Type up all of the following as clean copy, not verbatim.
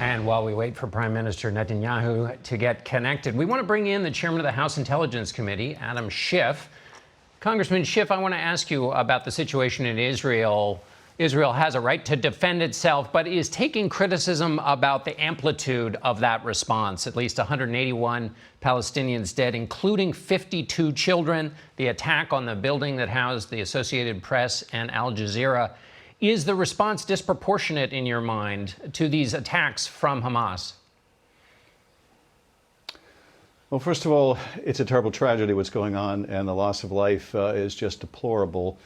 And while we wait for Prime Minister Netanyahu to get connected, we want to bring in the chairman of the House Intelligence Committee, Adam Schiff. Congressman Schiff, I want to ask you about the situation in Israel. Israel has a right to defend itself, but is taking criticism about the amplitude of that response. At least 181 Palestinians dead, including 52 children. The attack on the building that housed the Associated Press and Al Jazeera. Is the response disproportionate in your mind to these attacks from Hamas? Well, first of all, it's a terrible tragedy what's going on, and the loss of life is just deplorable.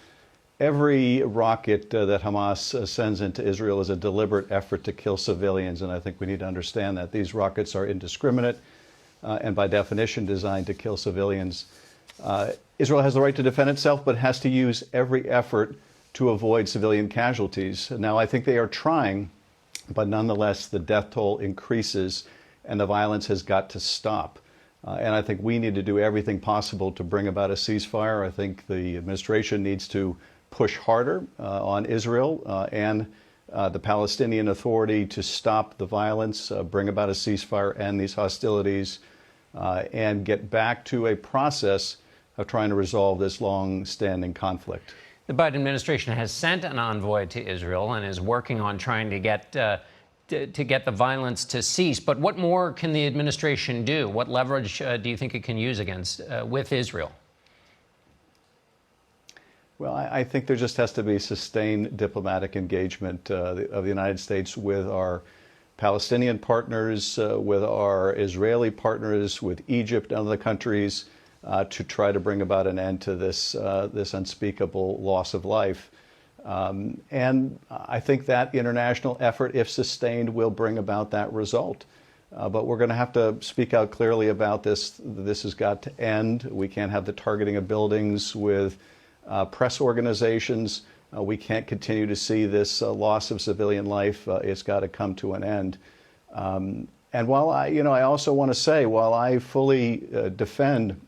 Every rocket that Hamas sends into Israel is a deliberate effort to kill civilians, and I think we need to understand that. These rockets are indiscriminate and by definition designed to kill civilians. Israel has the right to defend itself, but has to use every effort to avoid civilian casualties. Now, I think they are trying, but nonetheless, the death toll increases and the violence has got to stop. And I think we need to do everything possible to bring about a ceasefire. I think the administration needs to push harder on Israel and the Palestinian Authority to stop the violence, bring about a ceasefire, end these hostilities, and get back to a process of trying to resolve this long-standing conflict. The Biden administration has sent an envoy to Israel and is working on trying to get the violence to cease. But what more can the administration do? What leverage do you think it can use against with Israel? Well, I think there just has to be sustained diplomatic engagement of the United States with our Palestinian partners, with our Israeli partners, with Egypt and other countries, to try to bring about an end to this unspeakable loss of life. And I think that international effort, if sustained, will bring about that result. But we're going to have to speak out clearly about this. This has got to end. We can't have the targeting of buildings with press organizations. We can't continue to see this loss of civilian life. It's got to come to an end. And while I also want to say, while I fully defend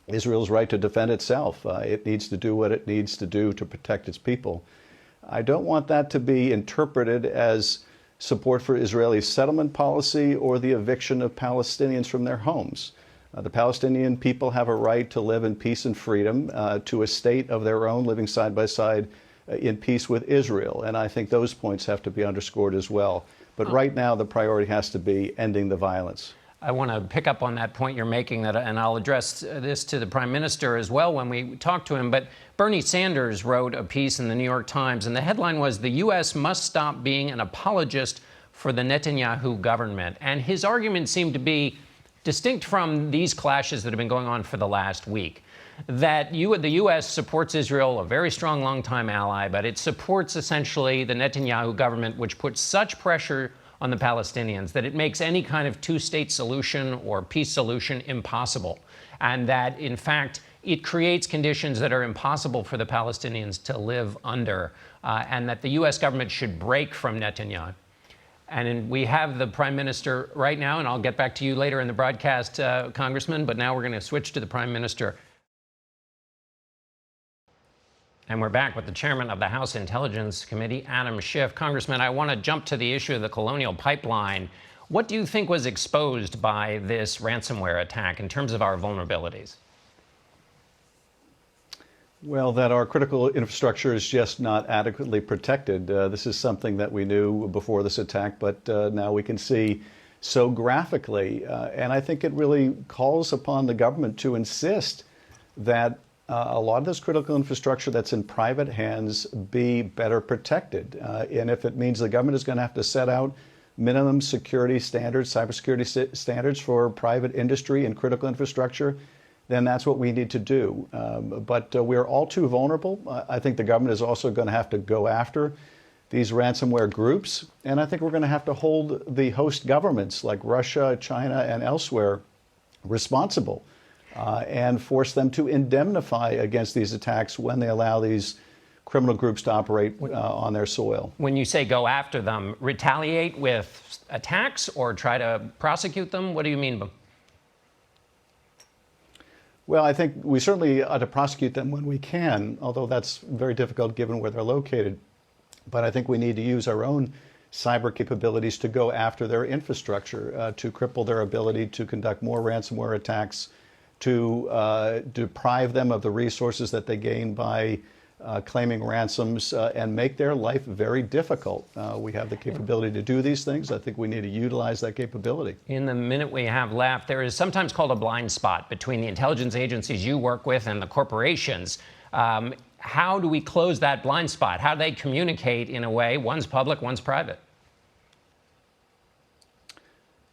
Israel's right to defend itself, it needs to do what it needs to do to protect its people, I don't want that to be interpreted as support for Israeli settlement policy or the eviction of Palestinians from their homes. The Palestinian people have a right to live in peace and freedom, to a state of their own, living side by side in peace with Israel. And I think those points have to be underscored as well. But right now, the priority has to be ending the violence. I want to pick up on that point you're making, and I'll address this to the Prime Minister as well when we talk to him. But Bernie Sanders wrote a piece in the New York Times, and the headline was, "The U.S. must stop being an apologist for the Netanyahu government." And his argument seemed to be distinct from these clashes that have been going on for the last week. That the U.S. supports Israel, a very strong, longtime ally, but it supports essentially the Netanyahu government, which puts such pressure on the Palestinians that it makes any kind of two-state solution or peace solution impossible. And that, in fact, it creates conditions that are impossible for the Palestinians to live under, and that the U.S. government should break from Netanyahu. And we have the Prime Minister right now, and I'll get back to you later in the broadcast, Congressman, but now we're going to switch to the Prime Minister. And we're back with the chairman of the House Intelligence Committee, Adam Schiff. Congressman, I want to jump to the issue of the Colonial Pipeline. What do you think was exposed by this ransomware attack in terms of our vulnerabilities? Well, that our critical infrastructure is just not adequately protected. This is something that we knew before this attack, but now we can see so graphically. And I think it really calls upon the government to insist that a lot of this critical infrastructure that's in private hands be better protected. And if it means the government is going to have to set out minimum security standards, cybersecurity standards for private industry and critical infrastructure, then that's what we need to do. But we're all too vulnerable. I think the government is also going to have to go after these ransomware groups. And I think we're going to have to hold the host governments like Russia, China, and elsewhere responsible. And force them to indemnify against these attacks when they allow these criminal groups to operate on their soil. When you say go after them, retaliate with attacks or try to prosecute them? What do you mean? Well, I think we certainly ought to prosecute them when we can, although that's very difficult given where they're located. But I think we need to use our own cyber capabilities to go after their infrastructure, to cripple their ability to conduct more ransomware attacks, to deprive them of the resources that they gain by claiming ransoms, and make their life very difficult. We have the capability to do these things. I think we need to utilize that capability. In the minute we have left, there is sometimes called a blind spot between the intelligence agencies you work with and the corporations. How do we close that blind spot? How do they communicate in a way, one's public, one's private?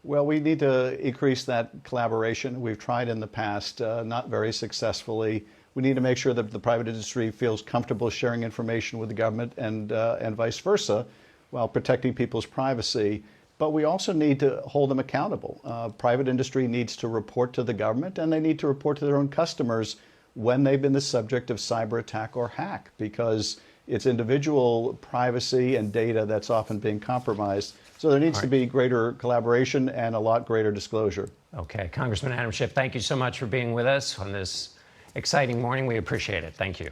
Well, we need to increase that collaboration. We've tried in the past, not very successfully. We need to make sure that the private industry feels comfortable sharing information with the government and vice versa, while protecting people's privacy. But we also need to hold them accountable. Private industry needs to report to the government, and they need to report to their own customers when they've been the subject of cyber attack or hack, because it's individual privacy and data that's often being compromised. So there needs to be greater collaboration and a lot greater disclosure. Okay, Congressman Adam Schiff, thank you so much for being with us on this exciting morning. We appreciate it. Thank you.